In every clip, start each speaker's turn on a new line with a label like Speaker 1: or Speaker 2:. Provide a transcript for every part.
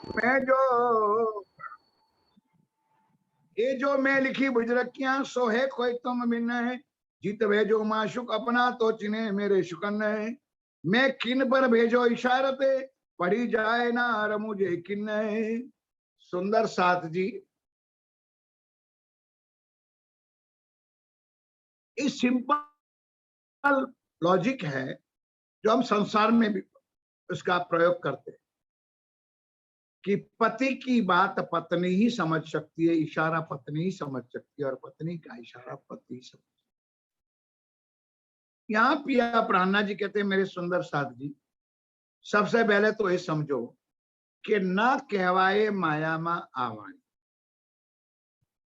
Speaker 1: मैं जो ये जो मैं लिखी बुजरकियां सो है कोई तुम बिन है, जीत भेजो माशुक अपना तो चिन्हे मेरे शुकन है। मैं किन पर भेजो इशारते पढ़ी जाए ना और मुझे किन है। सुंदर साथ जी, इस सिंपल लॉजिक है जो हम संसार में भी उसका प्रयोग करते हैं कि पति की बात पत्नी ही समझ सकती है, इशारा पत्नी ही समझ सकती है और पत्नी का इशारा पति ही समझ। यहाँ पिया प्राणा जी कहते हैं मेरे सुंदर साथ जी, सबसे पहले तो ये समझो कि ना कहवाए माया मा आवाणी,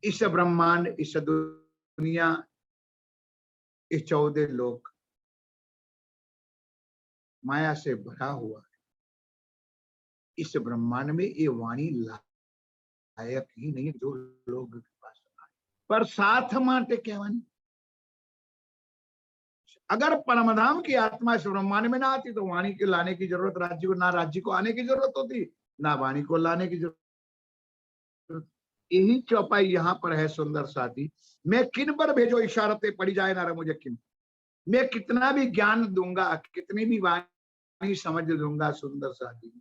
Speaker 1: इस ब्रह्मांड, इस दुनिया, इस 14 लोक माया से भरा हुआ है। इस ब्रह्मांड में ये वाणी लायक ही नहीं जो लोग के पास आए, पर साथ माटे कहवानी। अगर परमधाम की आत्मा इस ब्रह्मांड में ना आती तो वाणी के लाने की जरूरत राज्य को, ना राज्य को आने की जरूरत होती, ना वाणी को लाने की जरूरत। यही चौपाई यहाँ पर है सुंदर साथी। मैं किन पर भेजो इशारतें पड़ी जाए ना मुझे किन, मैं कितना भी ज्ञान दूंगा, कितनी भी वाणी समझ दूंगा सुंदर साथी,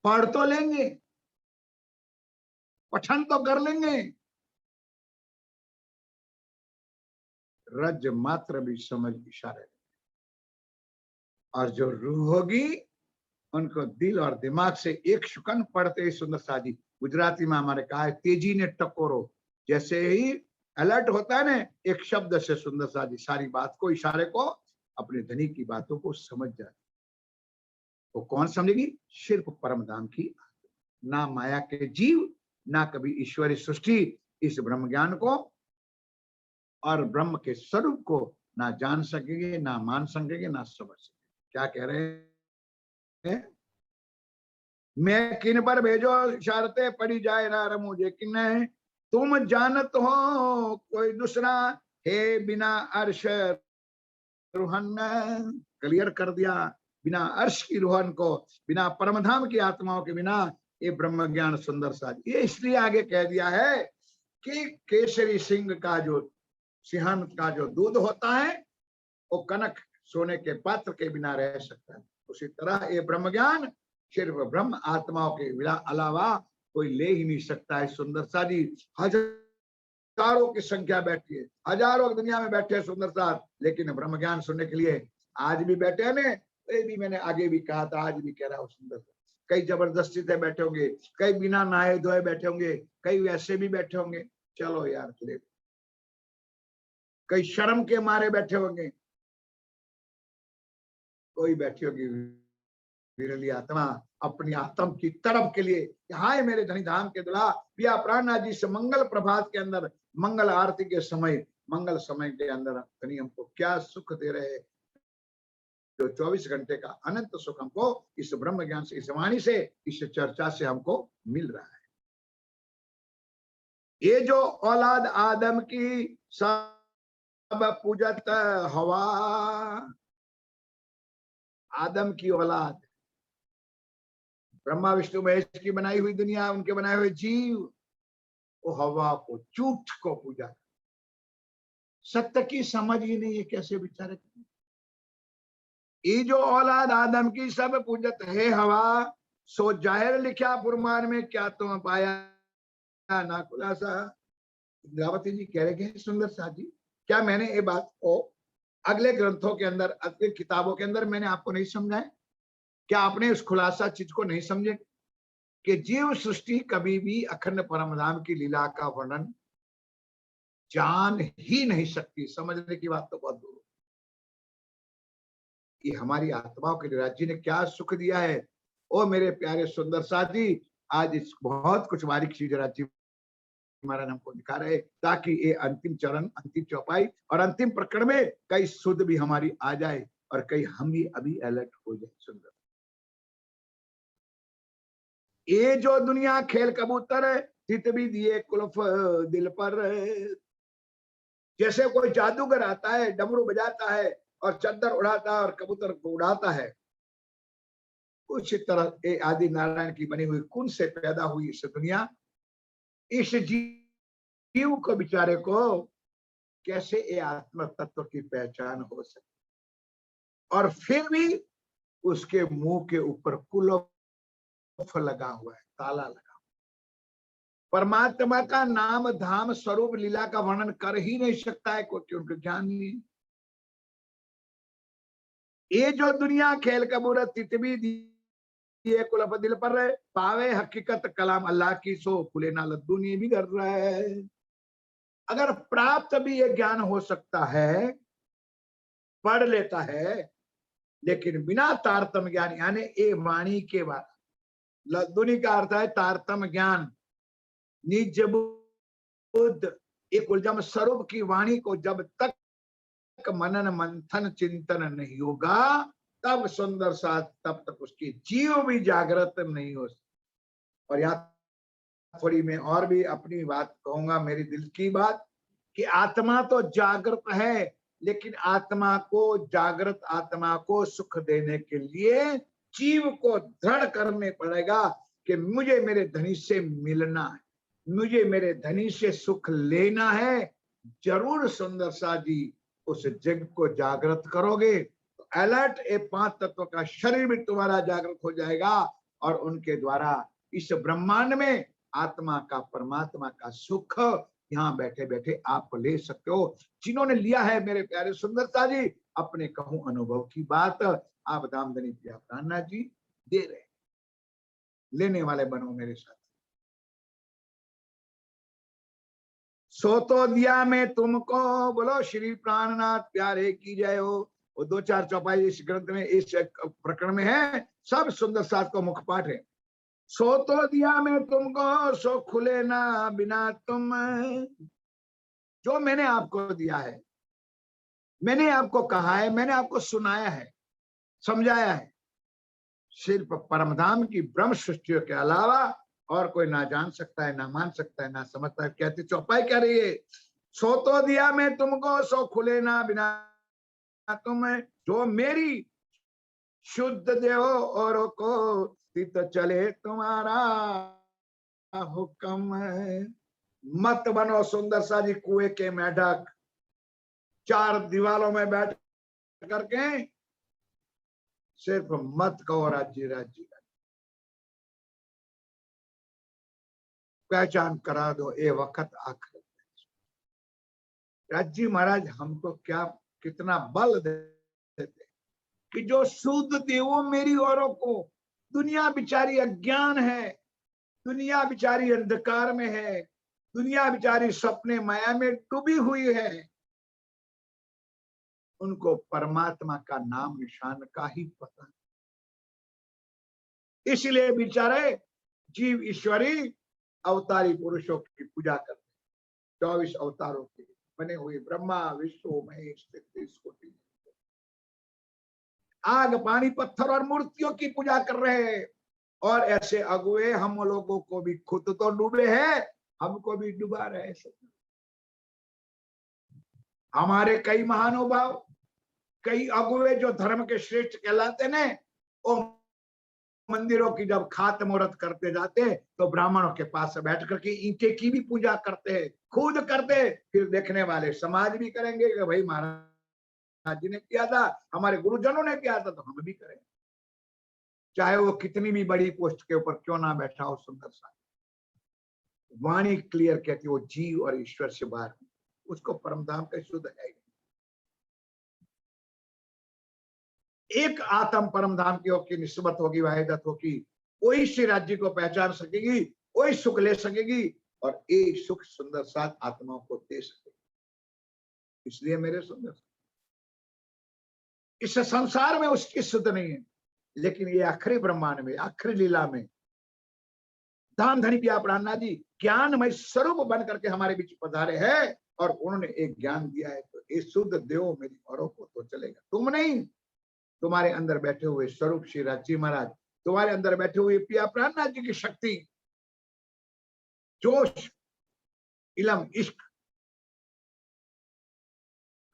Speaker 1: पढ़ तो लेंगे, पठन तो कर लेंगे, रज मात्र भी समझ इशारे। और जो रूह होगी उनको दिल और दिमाग से एक शुकन पढ़ते ही सुंदर साजी, गुजराती में हमारे कहा है तेजी ने टकोरो, जैसे ही अलर्ट होता है ना एक शब्द से सुंदर साजी सारी बात को, इशारे को, अपने धनी की बातों को समझ जाए। वो कौन समझेगी? सिर्फ परमधाम की, ना माया के जीव, ना कभी ईश्वरी सृष्टि इस ब्रह्म ज्ञान को और ब्रह्म के स्वरूप को ना जान सकेंगे, ना मान सकेंगे, ना समझ सकेंगे। क्या कह रहे हैं? मैं किन पर भेजो इशारते पड़ी जाए ना मुझे किन है, तुम जानत हो कोई दूसरा है बिना अर्श रूहन। क्लियर कर दिया, बिना अर्श की रूहन को, बिना परमधाम की आत्माओं के बिना ये ब्रह्म ज्ञान सुंदर सा। ये इसलिए आगे कह दिया है कि केसरी सिंह का जो सिंहन का जो दूध होता है वो कनक सोने के पात्र के बिना रह सकता है, उसी तरह ये ब्रह्म ज्ञान सिर्फ ब्रह्म आत्माओं के अलावा कोई ले ही नहीं सकता है। सुंदर सा जी, हजारों की संख्या बैठी है, हजारों दुनिया में बैठे हैं सुंदर सा, लेकिन ब्रह्म ज्ञान सुनने के लिए आज भी बैठे हैं। ये भी मैंने आगे भी कहा था, आज भी कह रहा हूँ सुंदर सा। कई जबरदस्ती से बैठे होंगे, कई बिना नहाए धोए बैठे होंगे, कई वैसे भी बैठे होंगे, चलो यार ले, कई शर्म के मारे बैठे होंगे, कोई बैठी होगी विरली आत्मा अपनी आत्म की तड़प के लिए, हाय मेरे धनी धाम के दुल्हा पिया प्राणनाथ जी से मंगल प्रभात के अंदर, मंगल आरती के समय, मंगल समय के अंदर धनी हमको क्या सुख दे रहे, जो 24 घंटे का अनंत सुख हमको इस ब्रह्म ज्ञान से, इस वाणी से, इस चर्चा से हमको मिल रहा है। ये जो औलाद आदम की सब पूजत हवा, आदम की औलाद, ब्रह्मा विष्णु महेश की बनाई हुई दुनिया, उनके बनाए हुए जीव, वो हवा को, झूठ को पूजा, सत्य की समझ ही नहीं है, कैसे बेचारे। ये जो औलाद आदम की सब पूजत है हवा, सो जाहिर लिखा फुरमान में क्या तुम पाया ना खुलासा। इंद्रावती जी कह रहे हैं सुंदर सा जी, क्या मैंने ये बात को अगले ग्रंथों के अंदर, अगले किताबों के अंदर मैंने आपको नहीं समझाया? क्या आपने उस खुलासा चीज को नहीं समझे कि जीव सृष्टि कभी भी अखंड परमधाम की लीला का वर्णन जान ही नहीं सकती? समझने की बात तो बहुत दूर, कि हमारी आत्माओं के लिए राज्य ने क्या सुख दिया है। ओ मेरे प्यारे सुंदर साथी, आज इस बहुत कुछ बारीक चीज राज्य महाराज हमको दिखा रहे, ताकि ये अंतिम चरण, अंतिम चौपाई और अंतिम प्रकरण में कई सुध भी हमारी आ जाए और कई हम भी अभी अलर्ट हो जाए। सुंदर, ये जो दुनिया खेल कबूतर है, चित भी दिए कुल्फ दिल पर, जैसे कोई जादूगर आता है, डमरू बजाता है और चद्दर उड़ाता है और कबूतर को उड़ाता है, उसी तरह ये आदि नारायण की बनी हुई कुन से पैदा हुई इस दुनिया, इस जीव को बेचारे को कैसे ये आत्म तत्व की पहचान हो सकती, और फिर भी उसके मुंह के ऊपर कुलफ लगा हुआ है, ताला लगा। परमात्मा का नाम धाम स्वरूप लीला का वर्णन कर ही नहीं सकता है क्योंकि उनको ज्ञान नहीं। ये जो दुनिया खेल कबूर तितवी दिए कुलफ दिल पर रहे, पावे हकीकत कलाम अल्लाह की सो खुले ना लद्दू नहीं भी कर रहा है। अगर प्राप्त भी ये ज्ञान हो सकता है, पढ़ लेता है, लेकिन बिना तारतम ज्ञान, यानी ये वाणी के बाद लद्दुनी का अर्थ है तारतम ज्ञान, निज बुद्ध, एक उलझम स्वरूप की वाणी को जब तक मनन मंथन चिंतन नहीं होगा, तब सुंदर साथ, तब तक उसकी जीव भी जागृत नहीं हो सकती। और यहाँ थोड़ी मैं और भी अपनी बात कहूंगा, मेरी दिल की बात, कि आत्मा तो जागृत है, लेकिन आत्मा को, जागृत आत्मा को सुख देने के लिए जीव को दृढ़ करने पड़ेगा कि मुझे मेरे धनी से मिलना है, मुझे मेरे धनी से सुख लेना है। जरूर सुंदर सा जी उस जग को जागृत करोगे तो अलर्ट ए 5 तत्व का शरीर भी तुम्हारा जागृत हो जाएगा, और उनके द्वारा इस ब्रह्मांड में आत्मा का, परमात्मा का सुख यहाँ बैठे बैठे आप ले सकते हो। जिन्होंने लिया है मेरे प्यारे सुंदरता जी, अपने कहूं अनुभव की बात, आप दामदनी प्रिया प्राणनाथ जी दे रहे, लेने वाले बनो मेरे साथ। सो तो दिया मैं तुमको, बोलो श्री प्राणनाथ प्यारे की जय हो। वो 2-4 चौपाई इस ग्रंथ में, इस प्रकरण में है, सब सुंदर साथ को मुखपाठ है। सो तो दिया मैं तुमको, सो खुले ना बिना तुम। जो मैंने आपको दिया है, मैंने आपको कहा है, मैंने आपको सुनाया है, समझाया है, सिर्फ परमधाम की ब्रह्म सृष्टियों के अलावा और कोई ना जान सकता है, ना मान सकता है, ना समझता है। कहते चौपाई कह रही है, सो तो दिया मैं तुमको, सो खुले ना बिना तुम। जो मेरी शुद्ध देहो और को तित चले तुम्हारा हुक्म। मत बनो सुंदर सा जी कुएं के मेढक, 4 दीवारों में बैठ करके सिर्फ मत कहो राज्य राज्य, पहचान करा दो ये वक्त आखिर। राज्य महाराज हमको क्या, कितना बल देते कि जो शुद्ध देवो मेरी औरों को, दुनिया बिचारी अज्ञान है, दुनिया बिचारी अंधकार में है, दुनिया बिचारी सपने माया में डूबी हुई है, उनको परमात्मा का नाम निशान का ही पता नहीं। इसलिए बेचारे जीव ईश्वरी अवतारी पुरुषों की पूजा करते, 24 अवतारों के बने हुए ब्रह्मा विष्णु महेश 33 कोटि, आग पानी पत्थर और मूर्तियों की पूजा कर रहे हैं। और ऐसे अगुए हम लोगों को भी, खुद तो डूबे हैं, हमको भी डुबा रहे हैं। हमारे कई महानुभाव, कई अगुए जो धर्म के श्रेष्ठ कहलाते ने, वो मंदिरों की जब खात मुहूर्त करते जाते तो ब्राह्मणों के पास बैठ करके ईंटे की भी पूजा करते हैं, खुद करते, फिर देखने वाले समाज भी करेंगे कि भाई महाराज जी ने किया था, हमारे गुरुजनों ने किया था, तो हम भी करेंगे, चाहे वो कितनी भी बड़ी पोस्ट के ऊपर क्यों ना बैठा हो। सुंदर सा वाणी क्लियर कहती, वो जीव और ईश्वर से बाहर, उसको परमधाम का शुद्ध है। एक आत्म परमधाम की होगी, निस्बत होगी, वाहिदत होगी, वही श्री राज्य को पहचान सकेगी, वही सुख ले सकेगी, और एक सुख सुंदर साथ आत्माओं को दे सकेगी। इसलिए मेरे सुंदर, इस संसार में उसकी शुद्ध नहीं है, लेकिन ये आखिरी ब्रह्मांड में, आखिरी लीला में धाम धनी पिया प्राणनाथ जी ज्ञानमय स्वरूप बन करके हमारे बीच पधारे हैं, और उन्होंने एक ज्ञान दिया है, तो ये शुद्ध देव मेरी औरों को तो चलेगा, तुम नहीं। तुम्हारे अंदर बैठे हुए स्वरूप श्री राज्य महाराज, तुम्हारे अंदर बैठे हुए पिया प्राणनाथ जी की शक्ति, जोश, इलम, इश्क,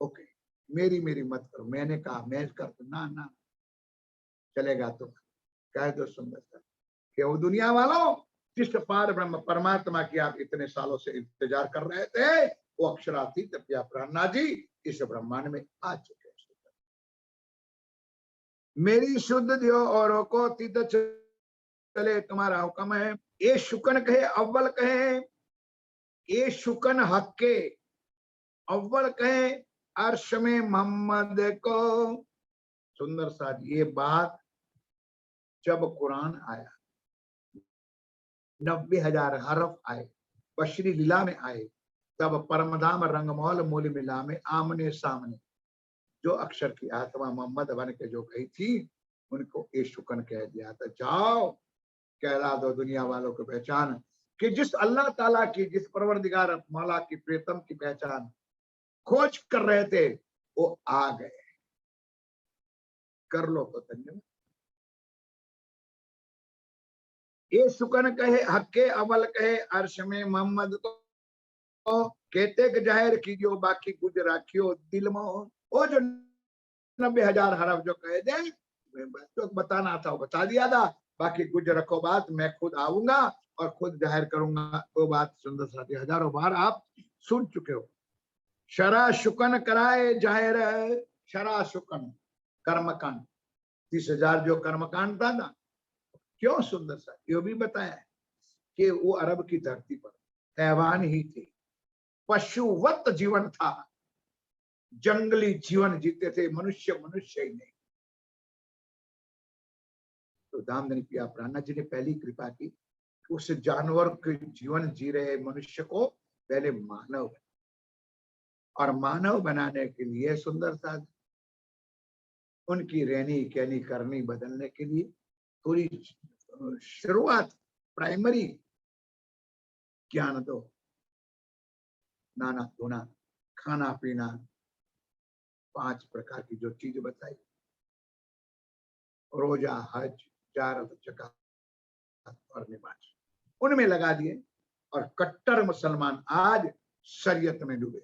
Speaker 1: ओके, मेरी मेरी मत करो, मैंने कहा मैं कर, ना ना चलेगा तो कह दो सुंदर सा कि वो दुनिया वालों जिस पार ब्रह्म परमात्मा की आप इतने सालों से इंतजार कर रहे थे, वो अक्षरातीत प्रिया प्राणनाथ जी इस ब्रह्मांड में आ चुके हैं। मेरी शुद्ध दियो औरों को तीत चले तुम्हारा हुक्म है। ये शुकन कहे अव्वल कहे, ये शुकन हक के अव्वल कहे अर्श में मोहम्मद को। सुंदर सा ये बात जब कुरान आया, 90,000 हरफ आए, बशरी लीला में आए, तब परमधाम रंगमौल मूल मिला में आमने सामने जो अक्षर की आत्मा मोहम्मद बन के जो गई थी, उनको ये शुकन कह दिया था, जाओ कहला दो दुनिया वालों को पहचान कि जिस अल्लाह ताला की, जिस परवरदिगार मौला की प्रीतम की पहचान खोज कर रहे थे, वो आ गए। कर लो तो धन्यवाद। ये शुकन कहे हक्के अवल कहे अर्श में मोहम्मद को कहते कि जाहिर कीजियो बाकी कुछ राखियो दिल में। वो जो 90,000 हरफ जो कहे दे तो बताना था वो बता दिया था, बाकी कुछ रखो बात, मैं खुद आऊंगा और खुद जाहिर करूंगा। वो बात सुंदर साथी हजारों बार आप सुन चुके हो। शरा शुकन कराए जाहिर, शरा शुकन कर्मकांड 30,000 जो कर्मकांड था ना, क्यों सुंदर सा ये भी बताया कि वो अरब की धरती पर हैवान ही थे, पशुवत जीवन था, जंगली जीवन जीते थे, मनुष्य मनुष्य ही नहीं। तो धामधनी पिया प्राणनाथ जी ने पहली कृपा की, उस जानवर के जीवन जी रहे मनुष्य को पहले मानव, और मानव बनाने के लिए सुंदर सा उनकी रहनी कहनी करनी बदलने के लिए थोड़ी शुरुआत प्राइमरी ज्ञान दो, नाना धोना खाना पीना 5 प्रकार की जो चीज बताई, रोजा हज जारत जकात और नमाज उनमें लगा दिए। और कट्टर मुसलमान आज शरीयत में डूबे,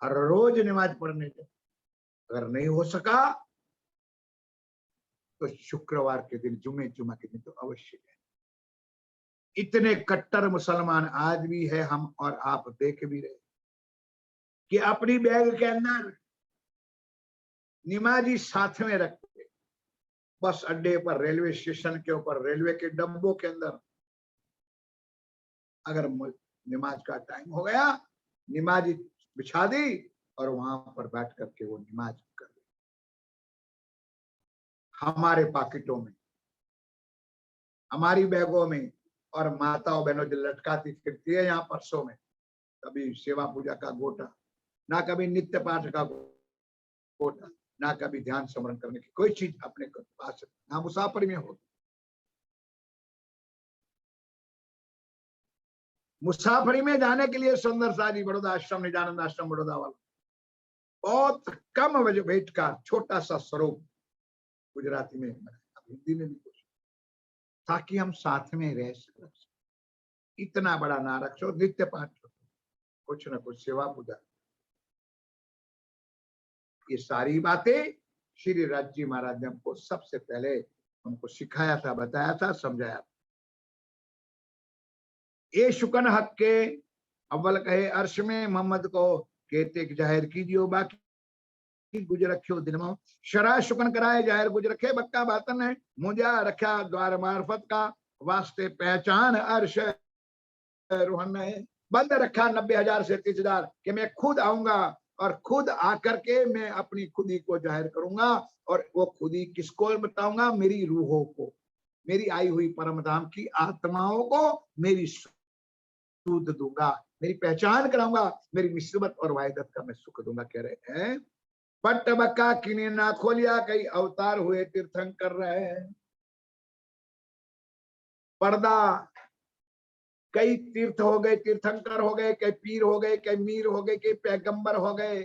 Speaker 1: हर रोज नमाज पढ़ने के, अगर नहीं हो सका तो शुक्रवार के दिन जुमा के दिन तो अवश्य है। इतने कट्टर मुसलमान आज भी है, हम और आप देख भी रहे कि अपनी बैग के अंदर नमाजी साथ में रखते, बस अड्डे पर, रेलवे स्टेशन के ऊपर, रेलवे के डब्बों के अंदर, अगर नमाज का टाइम हो गया, नमाजी बिछा दी और वहां पर बैठ करके वो नमाज कर दी। हमारे पॉकेटों में, हमारी बैगों में, और माताओं बहनों जो लटकाती फिरती है यहाँ परसों में, कभी सेवा पूजा का गोटा, ना कभी नित्य पाठ का गोटा, ना कभी ध्यान स्मरण करने की कोई चीज अपने पास, ना मुसाफरी में हो। मुसाफरी में जाने के लिए सुंदर साजी बड़ौदा आश्रम, निजानंद आश्रम बड़ौदा वाला बहुत कम वेट का छोटा सा स्वरूप गुजराती में, हिंदी में भी कुछ, ताकि हम साथ में रह सकें। इतना बड़ा ना रखो, नित्य पाठ कुछ न कुछ सेवा पूजा, ये सारी बातें श्री राज जी महाराज ने हमको सबसे पहले हमको सिखाया था, बताया था, समझाया था। ये शुकन हक के अव्वल कहे अर्श में मोहम्मद को कहते जाहिर कीजियो बाकी गुज रखियो दिन में। शरा शुकन कराए जाहिर गुज रखे बक्का बातन है, मुझा रखा द्वार मार्फत का वास्ते पहचान अर्श रोहन है। बंद रखा 90,000 से 30,000 कि मैं खुद आऊंगा और खुद आकर के मैं अपनी खुदी को जाहिर करूंगा, और वो खुदी किसको बताऊंगा? मेरी रूहों को, मेरी आई हुई परमधाम की आत्माओं को मेरी सूद दूंगा, मेरी पहचान कराऊंगा, मेरी मुसीबत और वायदत का मैं सुख दूंगा। कह रहे हैं पट्ट बक्का किने ना खोलिया, कई अवतार हुए तीर्थंकर रहे हैं। पर्दा, कई तीर्थ हो गए, तीर्थंकर हो गए, कई पीर हो गए, कई मीर हो गए, कई पैगंबर हो गए,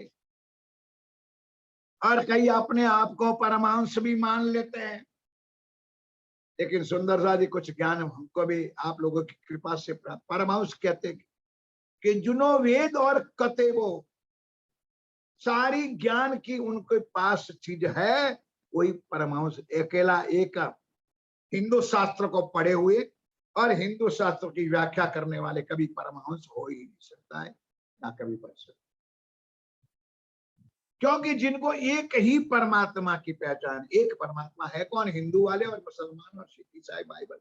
Speaker 1: और कई अपने आप को परमांश भी मान लेते हैं। लेकिन सुंदर सा जी कुछ ज्ञान हमको भी आप लोगों की कृपा से प्राप्त। परमांश कहते कि जुनो वेद और कते वो सारी ज्ञान की उनके पास चीज है, कोई परमहंस अकेला एक हिंदू शास्त्र को पढ़े हुए और हिंदू शास्त्र की व्याख्या करने वाले कभी परमहंस हो ही नहीं सकता है, ना कभी बन सकता, क्योंकि जिनको एक ही परमात्मा की पहचान, एक परमात्मा है कौन? हिंदू वाले और मुसलमान और सिख ईसाई बाइबल,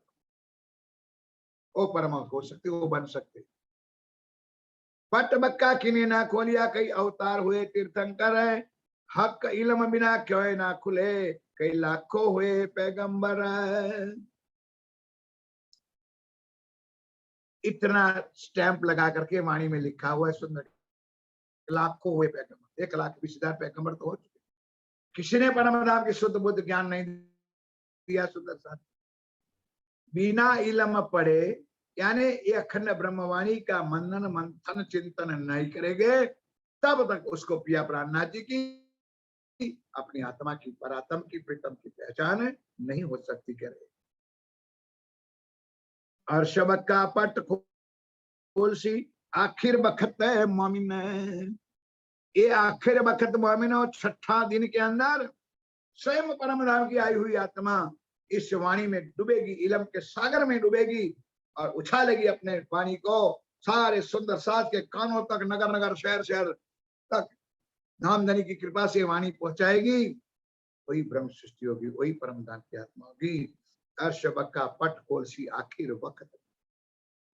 Speaker 1: वो परमहंस हो सकते, वो बन सकते। पट बक्का किने ना खोलिया, कई अवतार हुए तीर्थंकर है, हक इल्म बिना क्यों ना खुले, कई लाखों हुए पैगंबर है। इतना स्टैंप लगा करके वाणी में लिखा हुआ है, सुंदर, लाखों हुए पैगंबर, 1,20,000 पैगंबर तो हो चुके, किसी ने परम धाम की शुद्ध बुद्ध ज्ञान नहीं दिया। सुंदर साथ बिना इल्म पढ़े, यानी ये अखंड ब्रह्मवाणी का मनन मंथन चिंतन नहीं करेंगे, तब तक उसको पिया प्राणनाथ जी की अपनी आत्मा की, परात्म की, प्रीतम की पहचान नहीं हो सकती। कह रहे और शबक का पट खोल सी, आखिर बखत है मोमिन, ये आखिर बखत मोमिन, और छठा दिन के अंदर स्वयं परम धाम की आई हुई आत्मा इस वाणी में डूबेगी, इलम के सागर में डूबेगी और उछालेगी अपने वाणी को, सारे सुंदर साथ के कानों तक, नगर नगर, शहर शहर तक धामधनी की कृपा से वाणी पहुंचाएगी। वही ब्रह्म सृष्टि होगी, वही परम धाम की आत्मा होगी। अर्शबक का पट खोल सी आखिर वक्त,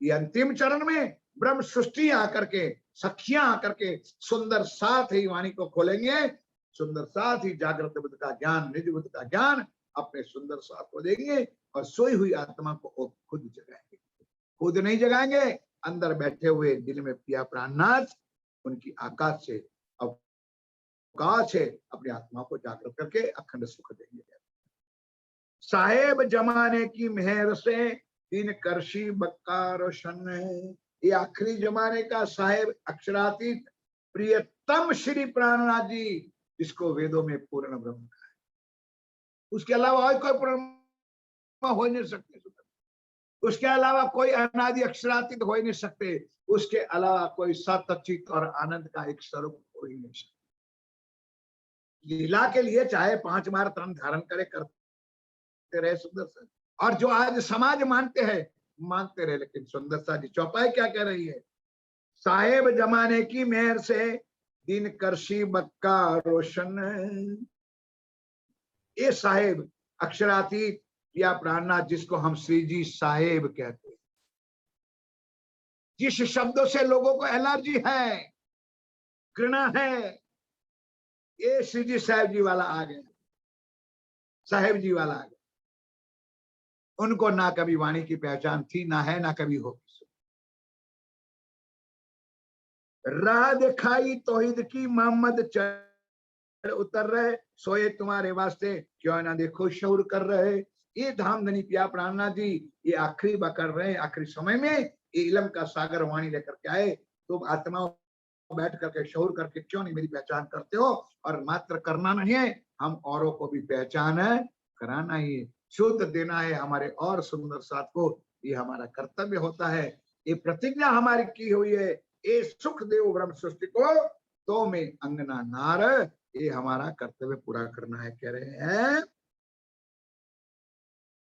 Speaker 1: ये अंतिम चरण में ब्रह्म सृष्टि आकर के, सखियां आकर के सुंदर साथ ही वाणी को खोलेंगे, सुंदर साथ ही जागृत बुद्ध का ज्ञान, निज बुद्ध का ज्ञान अपने सुंदर साथ को देंगे और सोई हुई आत्मा को खुद जगाएंगे। खुद नहीं जगाएंगे, अंदर बैठे हुए दिल में पिया प्राणनाथ उनकी आकाश से, अवकाश से अपनी आत्मा को जागृत करके अखंड सुख देंगे। साहेब जमाने की मेहर से दिन करशी बक्का रोशन है, ये आखिरी जमाने का साहेब अक्षरातीत प्रियतम श्री प्राणनाथ जी, जिसको वेदों में पूर्ण ब्रह्म कहा है, उसके अलावा और कोई पूर्ण हो नहीं सकते, उसके अलावा कोई अनादि अक्षरातीत हो ही नहीं सकते, उसके अलावा कोई सतचित और आनंद का एक स्वरूप हो ही नहीं सकता। लीला के लिए चाहे 5 बार तन धारण करे, करते रहे सुंदर सा, और जो आज समाज मानते हैं मानते रहे, लेकिन सुंदर सा जी चौपाई क्या कह रही है? साहेब जमाने की मेहर से दिन करशी बक्का रोशन, ये साहेब अक्षरातीत या प्राणनाथ, जिसको हम श्री जी साहेब कहते हैं, जिस शब्दों से लोगों को एलर्जी है, घृणा है, ये श्री जी साहेब जी वाला आ गया, साहेब जी वाला आ गया। उनको ना कभी वाणी की पहचान थी, ना है, ना कभी होगी। राह दिखाई तौहीद की, मोहम्मद चढ़ उतर रहे, सोए तुम्हारे वास्ते क्यों ना देखो शौर कर रहे। ये धामधनी पिया प्राणनाथ जी ये आखिरी बार कर रहे हैं, आखिरी समय में ये इलम का सागर वाणी लेकर के आए। तुम आत्माओं बैठ करके शौर करके क्यों नहीं मेरी पहचान करते हो? और मात्र करना नहीं है, हम औरों को भी पहचान है कराना ही, शुद्ध देना है हमारे और सुंदर साथ को, ये हमारा कर्तव्य होता है। ये प्रतिज्ञा हमारी की हुई है, ये सुख देव ब्रह्म सृष्टि को तो में अंगना नार, ये हमारा कर्तव्य पूरा करना है। कह रहे हैं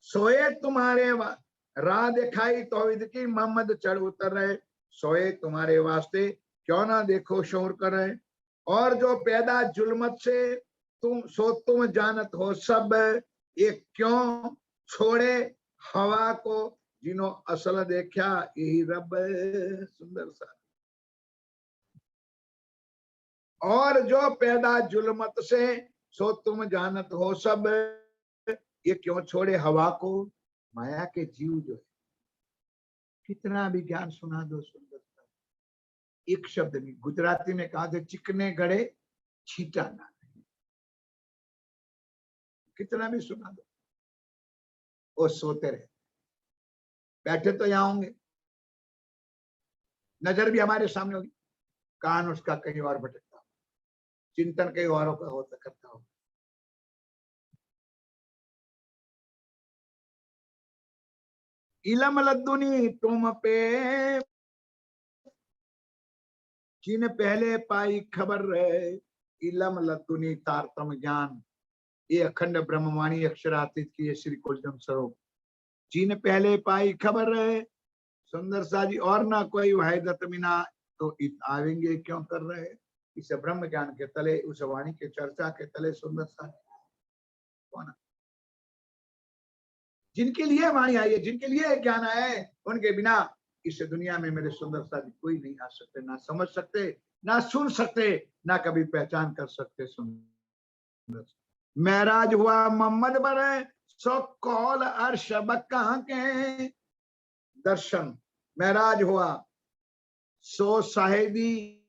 Speaker 1: सोए तुम्हारे राह दिखाई तौहीद की, मोहम्मद चढ़ उतर रहे, सोए तुम्हारे वास्ते क्यों ना देखो शौर कर रहे। और जो पैदा जुल्मत से तुम जानत हो सब, ये क्यों छोड़े हवा को, जिन्हों असल देखा यही रब। सुंदर सा, और जो पैदा जुल्मत से सो तुम जानत हो सब, ये क्यों छोड़े हवा को। माया के जीव जो है, कितना भी ज्ञान सुना दो सुंदर सा, एक शब्द नहीं। गुजराती में कहा था चिकने गड़े छीटा ना, कितना भी सुना दो वो सोते रहे। बैठे तो यहां होंगे, नजर भी हमारे सामने होगी, कान उसका कहीं और भटकता हो, चिंतन कहीं औरों का होता करता हो। इलम लद्दुनी तुम पे, जिन पहले पाई खबर रहे, इलम लद्दुनी तारतम ज्ञान, ये अखंड ब्रह्मवाणी अक्षरातीत की ये श्री कुलजम स्वरूप जिन पहले पाई खबर है सुंदर सा जी, और ना कोई वाहिदत मिना, तो आवेंगे क्यों कर रहे, इस ब्रह्म ज्ञान के तले, उस वाणी के चर्चा के तले सुंदर सा कौन, जिनके लिए वाणी आई है, जिनके लिए ज्ञान आया है, उनके बिना इस दुनिया में मेरे सुंदर सा जी कोई नहीं आ सकते, ना समझ सकते, ना सुन सकते, ना कभी पहचान कर सकते। सुंदर महराज हुआ मोहम्मद बरे सो कौल अर्श बक्का के दर्शन, महराज हुआ सो साहेबी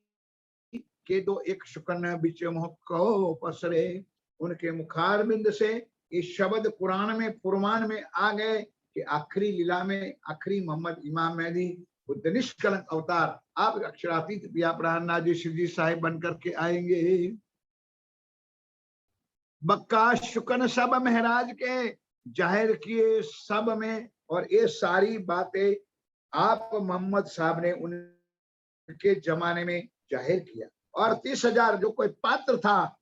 Speaker 1: के दो एक शुकन बिच मुह को पसरे, उनके मुखार बिंद से इस शब्द कुरान में फुरमान में आ गए कि आखिरी लीला में आखिरी मोहम्मद इमाम मेहदी बुद्ध निष्कलंक अवतार आप अक्षरातीत पिया प्राणनाथ जी शिव जी साहिब बनकर के आएंगे। बक्का शुकन सब महराज के जाहिर किए सब में, और ये सारी बातें आप मोहम्मद साहब ने उनके जमाने में जाहिर किया, और 30,000 जो कोई पात्र था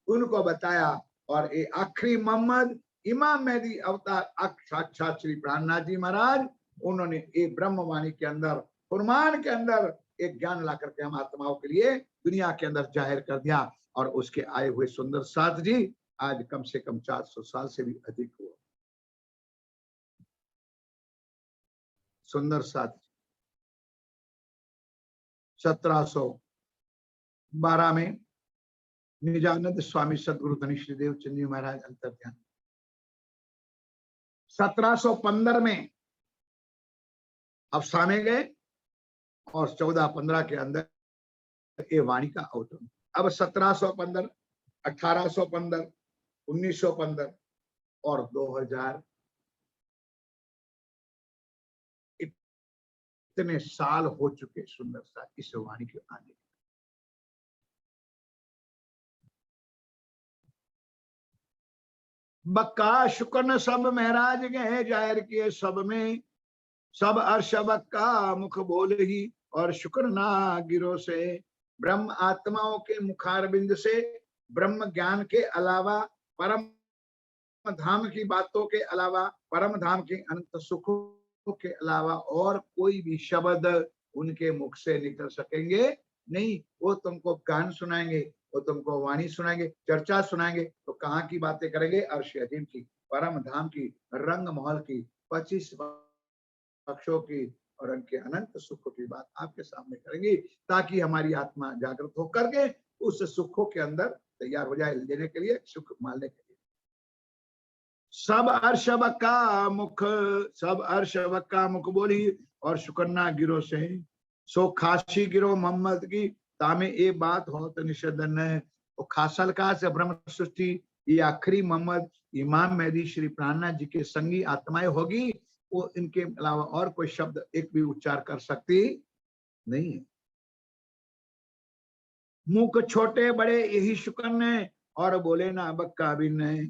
Speaker 1: उनको बताया, और ये आखिरी मोहम्मद इमाम मेहदी अवतार साक्षात श्री प्राणनाथ जी महाराज, उन्होंने ये ब्रह्मवाणी के अंदर फुरमान के अंदर एक ज्ञान ला करके हम आत्माओं के लिए दुनिया के अंदर जाहिर कर दिया, और उसके आए हुए सुंदर साथ जी आज कम से कम 400 साल से भी अधिक हुआ। सुंदर साथ 1712 में निजानंद स्वामी सदगुरु धनिश्री देव चंद जी महाराज अंतर्ध्यान, 1715 में अफसाने गए, और 1415 के अंदर ये वाणी का अवतरण। अब 1715, 1815, 1915 और 2000 इतने साल हो चुके सुंदर सा इस वाणी के आने। बक्का शुक्र सब महराज गए जाहिर किए सब में, सब अर्श बक्का मुख बोल ही और शुक्र ना गिरो से, ब्रह्म आत्माओं के मुखारबिंद से ब्रह्म ज्ञान के अलावा, परम धाम की बातों के अलावा, परम धाम के अनंत सुखों के अलावा और कोई भी शब्द उनके मुख से निकल सकेंगे नहीं। वो तुमको गान सुनाएंगे, वो तुमको वाणी सुनाएंगे, चर्चा सुनाएंगे, तो कहाँ की बातें करेंगे, अर्श अजीम की, परम धाम की, रंग महल की, 25 पक्षों की और उनके अनंत सुखों की बात आपके सामने करेंगे, ताकि हमारी आत्मा जागृत होकर के उस सुखों के अंदर तैयार हो जाए लेने के लिए, सुख मालने के लिए। सब अर्श बक्का मुख, सब अर्श बक्का मुख बोली और शुकन्ना गिरो से, सो खासी गिरो मोहम्मद की तामे ये बात हो तो निषेधन है। वो खासल का से ब्रह्म सृष्टि ये आखिरी मोहम्मद इमाम मेहदी श्री प्राणनाथ जी के संगी आत्माएं होगी, वो इनके अलावा और कोई शब्द एक भी उच्चार कर सकती नहीं है। मुख छोटे बड़े यही शुकन है और बोले ना बक्का बिन है,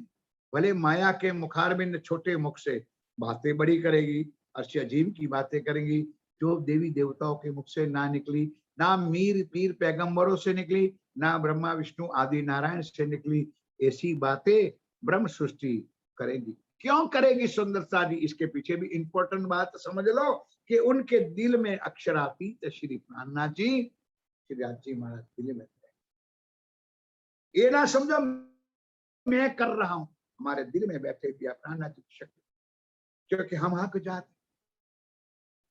Speaker 1: भले माया के मुखारबिंद छोटे मुख से बातें बड़ी करेगी, अर्श अजीम की बातें करेंगी, जो देवी देवताओं के मुख से ना निकली, ना मीर पीर पैगंबरों से निकली, ना ब्रह्मा विष्णु आदि नारायण से निकली, ऐसी बातें ब्रह्म सृष्टि करेगी। क्यों करेगी सुंदरता जी, इसके पीछे भी इंपॉर्टेंट बात समझ लो कि उनके दिल में अक्षरातीत श्री प्राणनाथ जी, श्री राज जी महाराज दिल में, ये ना समझो मैं कर रहा हूं, हमारे दिल में बैठे पिया प्राणनाथ जी की शक्ति, क्योंकि हम हक जाते,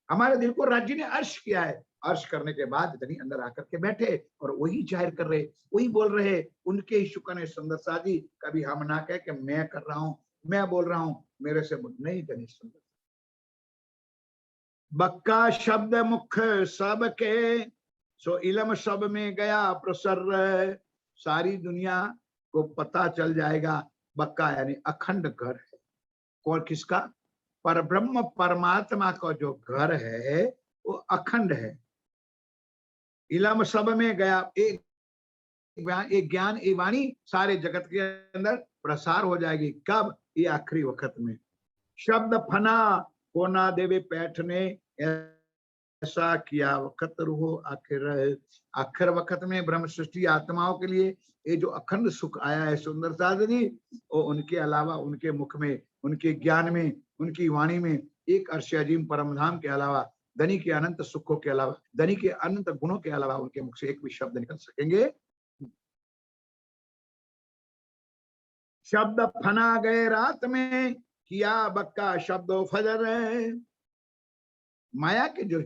Speaker 1: हमारे दिल को राज्य ने अर्श किया है, अर्श करने के बाद धनी अंदर आकर के बैठे और वही जाहिर कर रहे, वही बोल रहे, उनके ही शुक्र सुंदर साजी, कभी हम ना कहे कि मैं कर रहा हूं, मैं बोल रहा हूं, मेरे से नहीं धनी सुंदर। बक्का शब्द मुख सब के, सो इलम सब में गया प्रसर, सारी दुनिया को पता चल जाएगा। बक्का यानी अखंड घर है, कौन किसका, पर ब्रह्म परमात्मा का जो घर है वो अखंड है। इलम सब में गया, एक ज्ञान एक वाणी सारे जगत के अंदर प्रसार हो जाएगी। कब, ये आखिरी वक्त में। शब्द फना को ना देवे पैठने, ऐसा किया वक्त रूहो आखिर। आखिर वक्त में ब्रह्म सृष्टि आत्माओं के लिए ये जो अखंड सुख आया है सुंदर साधनी, और उनके अलावा उनके मुख में, उनके ज्ञान में, उनकी वाणी में एक अर्श अजीम परम धाम के अलावा, धनी के अनंत सुखों के अलावा, धनी के अनंत गुणों के अलावा उनके मुख से एक भी शब्द निकल सकेंगे। शब्द फना गए रात में, किया बक्का शब्दों फजर है। माया के जो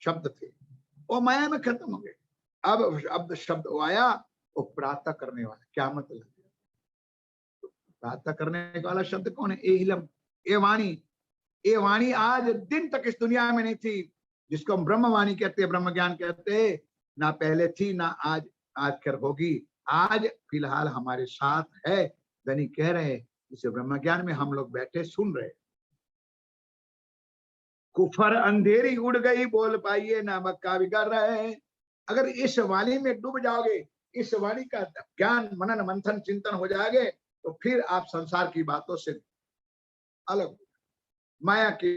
Speaker 1: शब्द थे वो माया में खत्म हो गए। अब शब्द आया वो प्रार्थना करने वाला। क्या मतलब? प्रार्थना करने वाला शब्द कौन है? ए इलम, ए वाणी। ये वाणी आज दिन तक इस दुनिया में नहीं थी, जिसको हम ब्रह्म वाणी कहते हैं, ब्रह्म ज्ञान कहते हैं। ना पहले थी ना आज कर होगी। आज फिलहाल हमारे साथ है। धनी कह रहे हैं, इस ब्रह्म ज्ञान में हम लोग बैठे सुन रहे। कुफर अंधेरी उड़ गई, बोल पाइए ना मक्का बिगड़ रहे। अगर इस वाणी में डूब जाओगे, इस वाणी का ज्ञान मनन मंथन चिंतन हो जाएंगे, तो फिर आप संसार की बातों से अलग, माया की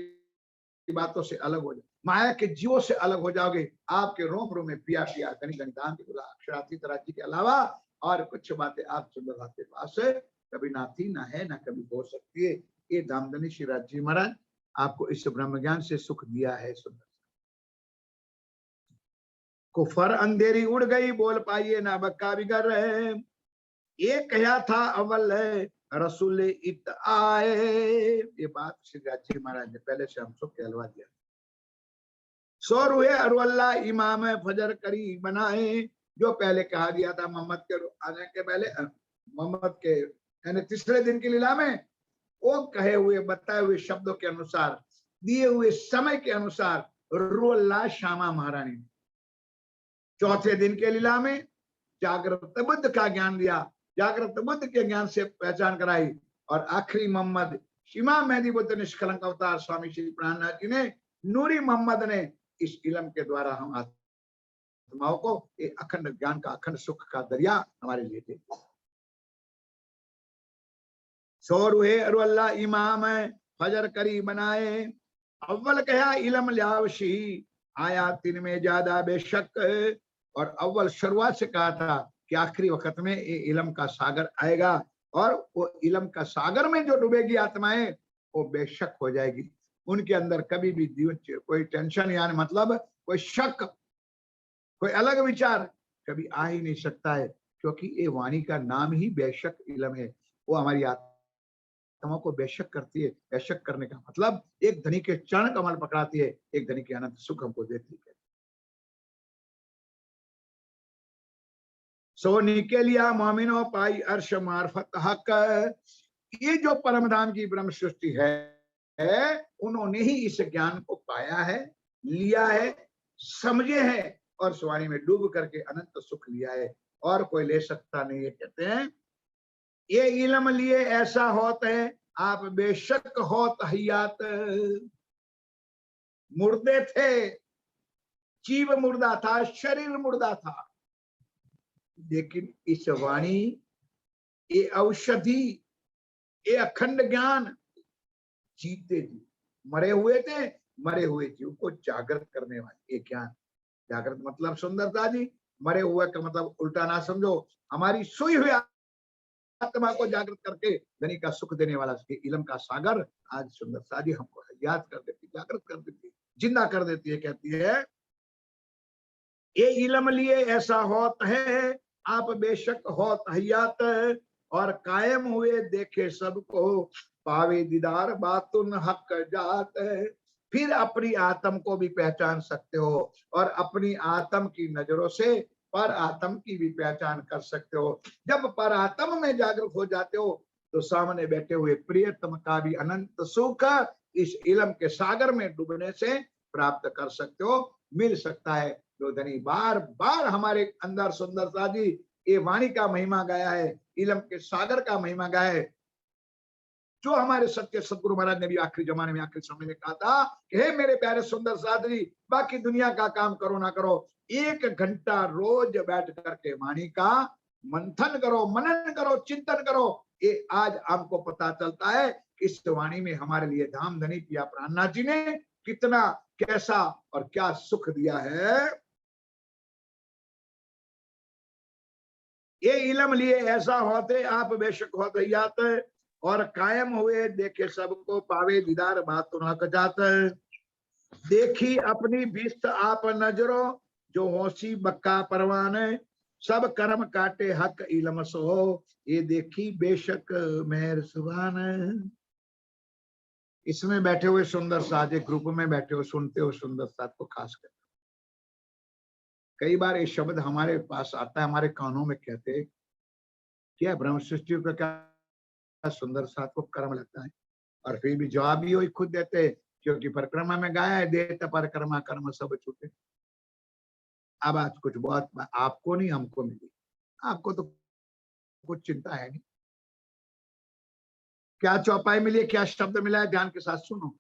Speaker 1: बातों से अलग हो जाओ, माया के जीवों से अलग हो जाओगे। आपके रोम रोम में पिया पिया कनी कनी दान की अक्षरातीत राज्य के अलावा और कुछ बातें आप सुंदर के पास है कभी ना थी, ना है, ना कभी हो सकती है। ये दामदनी श्री राज जी महाराज आपको इस ब्रह्म ज्ञान से सुख दिया है। सुंदर कुफर अंधेरी उड़ गई, बोल पाइए ना बक्का बिगड़ रहे। ये कहा था अव्वल है रसूल इत आए। ये बात श्री राज जी महाराज ने पहले से हम सब कहलवा दिया। सो रुए अरुअल्लाह इमाम फजर करी बनाए, जो पहले कहा गया था मोहम्मद के आने के पहले, मोहम्मद के यानी तीसरे दिन की लीला में, वो कहे हुए बताए हुए शब्दों के अनुसार, दिए हुए समय के अनुसार रुअल्लाह श्यामा महारानी ने चौथे दिन के लीला में जागृत बुद्ध का ज्ञान दिया, जागृत बुद्ध के ज्ञान से पहचान कराई। और आखिरी मोहम्मद शिमा मेहदी बुद्ध निष्कलंक अवतार स्वामी श्री प्राणनाथ जी ने, नूरी मोहम्मद ने इस इलम के द्वारा हम आत्माओं को एक अखंड ज्ञान का, अखंड सुख का दरिया हमारे लिए दे। सोरुहे अरुअल्लाह इमाम फजर करी बनाए, अव्वल कहा इलम ल्यावशी आया तीन में ज्यादा बेशक। और अव्वल शुरुआत से कहा था कि आखिरी वक्त में ये इलम का सागर आएगा, और वो इलम का सागर में जो डूबेगी आत्माएं वो बेशक हो जाएगी। उनके अंदर कभी भी कोई टेंशन यानी मतलब कोई शक, कोई अलग विचार कभी आ ही नहीं सकता है, क्योंकि ये वाणी का नाम ही बेशक इलम है। वो हमारी आत्माओं को बेशक करती है। बेशक करने का मतलब एक धनी के चरण कमल पकड़ाती है, एक धनी के अनंत सुख हमको देती है। सोनी के लिया मोमिनो पाई अर्श मार्फत हक। ये जो परम धाम की ब्रह्म सृष्टि है, उन्होंने ही इस ज्ञान को पाया है, लिया है, समझे हैं, और स्वाणी में डूब करके अनंत सुख लिया है, और कोई ले सकता नहीं है। कहते हैं ये इलम लिए ऐसा होता है, आप बेशक होत हयात। मुर्दे थे, जीव मुर्दा था, शरीर मुर्दा था, लेकिन इस वाणी, ये औषधि, ये अखंड ज्ञान जीते जी, मरे हुए थे, मरे हुए जीव को जागृत करने वाले ये ज्ञान। जागृत मतलब सुंदरता जी, मरे हुए का मतलब उल्टा ना समझो, हमारी सोई हुई आत्मा को जागृत करके धनी का सुख देने वाला इलम का सागर आज सुंदरता जी हमको याद कर देती, जागृत कर देती, जिंदा कर देती है। कहती है ये इलम लिए ऐसा होत है, आप बेशक होत हयात। और कायम हुए देखे सबको, पावे दीदार बातुन हक जात। फिर अपनी आत्म को भी पहचान सकते हो, और अपनी आत्म की नजरों से पर आत्म की भी पहचान कर सकते हो। जब पर आत्म में जागरूक हो जाते हो, तो सामने बैठे हुए प्रियतम का भी अनंत सुख इस इलम के सागर में डूबने से प्राप्त कर सकते हो, मिल सकता है। जो धनी बार बार हमारे अंदर सुंदरता जी ये वाणी का महिमा गाया है, इलम के सागर का महिमा गाया है, जो हमारे सत्य सदगुरु महाराज ने भी आखिरी जमाने में, आखिरी समय में कहा था कि हे मेरे प्यारे सुंदर साधरी, बाकी दुनिया का काम करो ना करो, 1 घंटा रोज बैठ करके वाणी का मंथन करो, मनन करो, चिंतन करो। ये आज हमको पता चलता है कि इस वाणी में हमारे लिए धाम धनी पिया प्राणनाथ जी ने कितना कैसा और क्या सुख दिया है। ये इलम लिए ऐसा होते आप बेशक होते जाते, और कायम हुए देखे सबको पावे दीदार बात हक जाते। देखी अपनी बिस्त आप नजरो, जो होशी बक्का परवाने, सब कर्म काटे हक इलम सो, ये देखी बेशक मेहर सुभान। इसमें बैठे हुए सुंदर साथ, एक ग्रुप में बैठे हो सुनते हो सुंदर साथ को खास कर, कई बार ये शब्द हमारे पास आता है, हमारे कानों में कहते क्या ब्रह्म सृष्टि का क्या सुंदर साथ को कर्म लगता है, और फिर भी जवाब भी वही खुद देते, क्योंकि परिक्रमा में गाया है देत परिक्रमा कर्म सब छूटे। अब आज कुछ बहुत आपको नहीं हमको मिली, आपको तो कुछ चिंता है नहीं। क्या चौपाई मिली, क्या शब्द मिला है, ध्यान के साथ सुनो।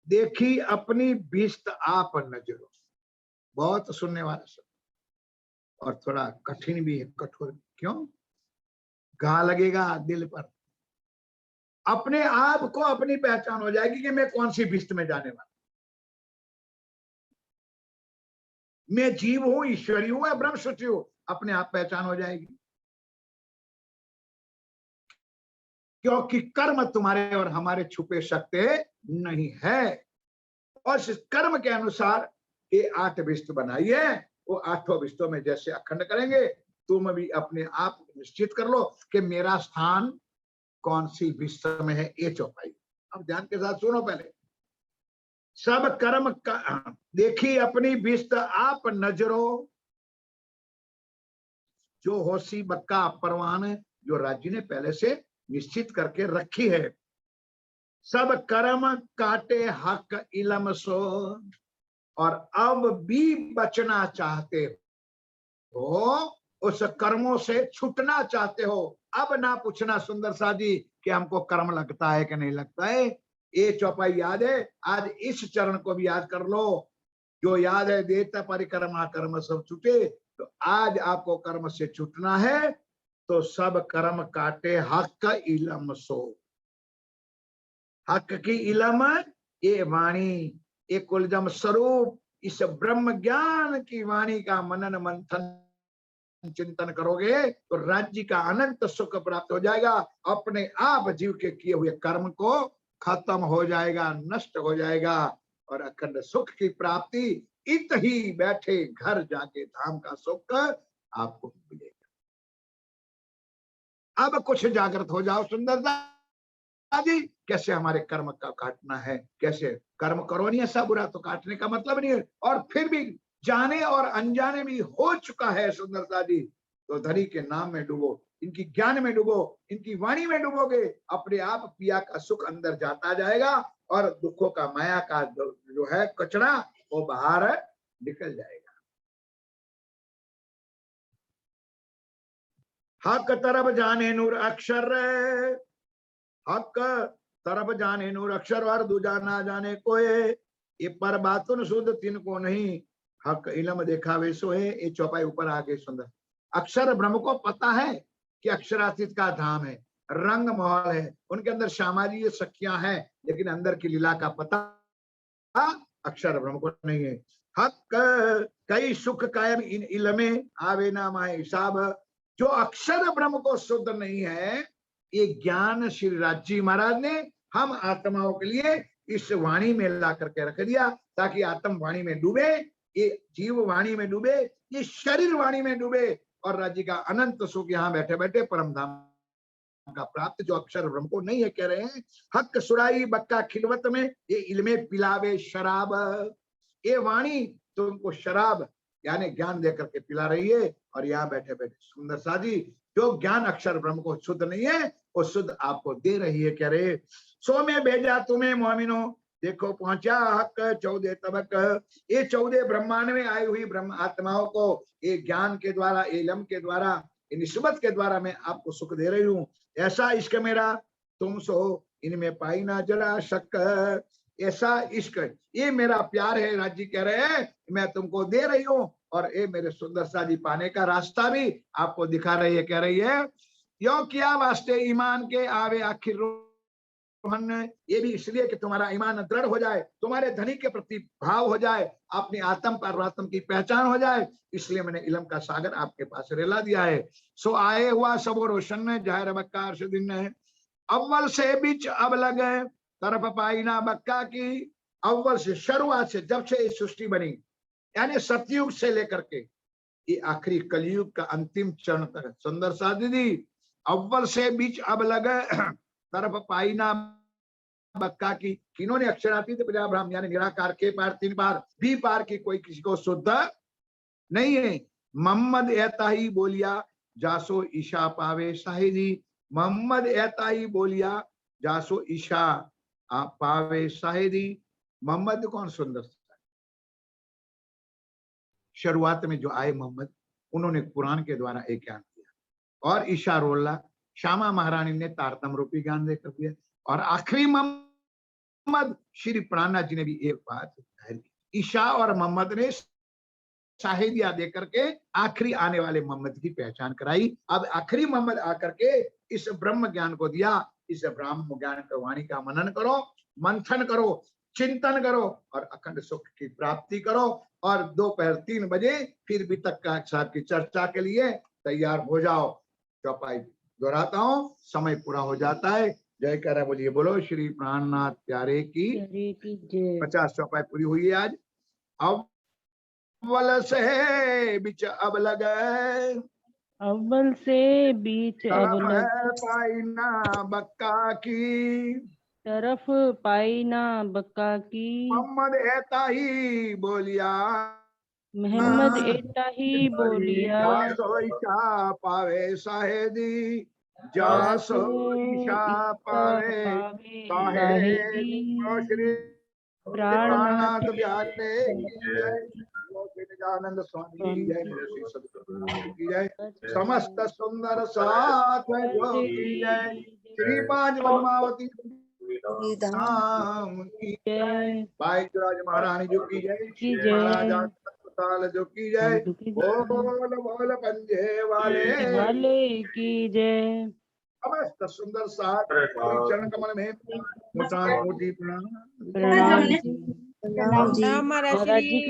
Speaker 1: देखी अपनी बिस्त आप नजरो, बहुत सुनने वाला शब्द और थोड़ा कठिन भी है, कठोर। क्यों? घा लगेगा दिल पर। अपने आप को अपनी पहचान हो जाएगी कि मैं कौन सी बिस्त में जाने वाला, मैं जीव हूं, ईश्वरी हूं या ब्रह्म सृष्टि हूं, अपने आप पहचान हो जाएगी। क्योंकि कर्म तुम्हारे और हमारे छुपे सकते नहीं है, और इस कर्म के अनुसार ये 8 बिस्त बनाई है, वो 8 बिस्तों में जैसे अखंड करेंगे, तुम भी अपने आप निश्चित कर लो कि मेरा स्थान कौन सी बिस्त में है। ये चौपाई अब ध्यान के साथ सुनो। पहले सब कर्म का देखी अपनी बिस्त आप नजरो, जो होशी बक्का परवान, जो राज्य ने पहले से निश्चित करके रखी है। सब कर्म काटे हक इलम सो, और अब भी बचना चाहते हो, उस कर्मों से छूटना चाहते हो। अब ना पूछना सुंदर सा जी कि हमको कर्म लगता है कि नहीं लगता है। ये चौपाई याद है, आज इस चरण को भी याद कर लो। जो याद है देता परिक्रमा कर्म सब छूटे, तो आज आपको कर्म से छूटना है, तो सब कर्म काटे हक इलम सो। हक की इलम ये वाणी, ये कुलजम स्वरूप, इस ब्रह्म ज्ञान की वाणी का मनन मंथन चिंतन करोगे तो राज्य का अनंत सुख प्राप्त हो जाएगा। अपने आप जीव के किए हुए कर्म को खत्म हो जाएगा, नष्ट हो जाएगा, और अखंड सुख की प्राप्ति इत ही बैठे घर जाके धाम का सुख आपको मिलेगा। अब कुछ जागृत हो जाओ सुंदरता जी, कैसे हमारे कर्म का काटना है, कैसे कर्म करो नहीं, ऐसा बुरा तो काटने का मतलब नहीं है। और फिर भी जाने और अनजाने भी हो चुका है सुंदरता जी, तो धनी के नाम में डूबो, इनकी ज्ञान में डूबो, इनकी वाणी में डूबोगे, अपने आप पिया का सुख अंदर जाता जाएगा, और दुखों का माया का जो है कचरा वो बाहर निकल जाएगा। हक तरफ जाने नूर अक्षर, हक तरफ जाने नूर अक्षर, और दूजा ना जाने कोई, ये पर बातुन शुद्ध तीन को नहीं, हक इलम देखा वे सो है। ये चौपाई ऊपर आगे सुंदर। अक्षर ब्रह्म को पता है कि अक्षरातीत का धाम है, रंग महल है, उनके अंदर सामाजिक सखियां हैं, लेकिन अंदर की लीला का पता अक्षर ब्रह्म को नहीं है। हक कई सुख कायम इन इलमे आवे ना माए हिसाब, जो अक्षर ब्रह्म को शुद्ध नहीं है, ये ज्ञान श्री राजी महाराज ने हम आत्माओं के लिए इस वाणी में ला करके रख दिया, ताकि आत्म वाणी में डूबे, ये जीव वाणी में डूबे, ये शरीर वाणी में डूबे, और राज्य का अनंत सुख यहाँ बैठे बैठे परम धाम का प्राप्त, जो अक्षर ब्रह्म को नहीं है। कह रहे हैं हक सुराई बक्का खिलवत में, ये इल्मे पिलावे शराब, ये वाणी तुमको शराब यानी ज्ञान देकर के पिला रही है, और यहाँ बैठे बैठे सुंदर सा जी जो ज्ञान अक्षर ब्रह्म को शुद्ध नहीं है वो शुद्ध आपको दे रही है। कह रहे सो में भेजा तुम्हें मोमिनो, देखो पहुंचा हक 14 तबक, ये 14 ब्रह्मांड में आई हुई ब्रह्म आत्माओं को ये ज्ञान के द्वारा, इलम के द्वारा, निस्बत के द्वारा मैं आपको सुख दे रही हूँ। ऐसा इश्क मेरा तुम सो इनमें पाई ना जरा शक, ऐसा इश्क ये मेरा प्यार है। राज्य कह रहे हैं मैं तुमको दे रही हूँ, और ये मेरे सुंदर शादी पाने का रास्ता भी आपको दिखा रही है। कह रही है यो किया वास्ते ईमान के आवे आखिर ये भी इसलिए कि तुम्हारा ईमान दृढ़ हो जाए, तुम्हारे धनी के प्रति भाव हो जाए, अपनी आत्म परमात्म की पहचान हो जाए, इसलिए मैंने इल्म का सागर आपके पास रेला दिया है। सो आए हुआ सब रोशन है, जाहिर बक्का अर्शदीन है। अव्वल से बीच अब लगे, तरफ पाई ना बक्का की। अव्वल से, शुरुआत से, जब से इस सृष्टि बनी, यानी सतयुग से लेकर के ये आखिरी कलयुग का अंतिम चरण तक। सुंदर सा दीदी, अव्वल से बीच अब लगे, तरफ पाई ना बक्का की। किन्होंने अक्षरातीत प्रजा ब्रह्म यानी निराकार के पार, तीन पार, भी पार की कोई किसी को शुद्ध नहीं है। मोहम्मद ऐता ही बोलिया, जासो ईशा पावे शाहिदी। मोहम्मद ऐता ही बोलिया, जासो ईशा पावे शाहिदी। मोहम्मद कौन? सुंदर। शुरुआत में जो आए मोहम्मद, उन्होंने कुरान के द्वारा एक ज्ञान दिया, और ईशा रोल्ला श्यामा महारानी ने तारतम रूपी ज्ञान देकर दिया, और आखिरी मोहम्मद श्री प्राणनाथ जी ने भी एक बात जाहिर की। ईशा और मोहम्मद ने शाहिदिया देकर के आखिरी आने वाले मोहम्मद की पहचान कराई। अब आखिरी मोहम्मद आकर के इस ब्रह्म ज्ञान को दिया। इस ब्रह्म ज्ञान का वाणी का मनन करो, मंथन करो, चिंतन करो, और अखंड सुख की प्राप्ति करो। और दोपहर 3 बजे फिर भी तक का साहब की चर्चा के लिए तैयार हो जाओ। चौपाई दोहराता हूं, समय पूरा हो जाता है। जय कह रहा बोलिए, बोलो श्री प्राणनाथ प्यारे की 50 चौपाई पूरी हुई है आज। अव्वल से बीच अब लगे,
Speaker 2: अव्वल से बीच अब लगे,
Speaker 1: पाई ना बक्का की।
Speaker 2: तरफ पाई ना बक्का की।
Speaker 1: मोहम्मद ऐता ही बोलिया,
Speaker 2: मोहम्मद ऐता ही बोलिया,
Speaker 1: जासो ईशा पावे शाहिदी। जासो ईशा पावे शाहिदी। श्री प्राणनाथ प्यारे की जय, निजानंद स्वामी की जय, मेरे श्री सद्गुरु की जय, समस्त सुंदर साथ जो की जय, श्री पांच पद्मावती धाम की जय, भाई राज महारानी जो की जय, श्री महाराजा अस्पताल जो की जय, बोल बोल पंजे वाले
Speaker 2: की जय।
Speaker 1: समस्त सुंदर साथ चरण कमल में मोटा मोटी प्रणाम।
Speaker 2: प्रणाम महाराज जी।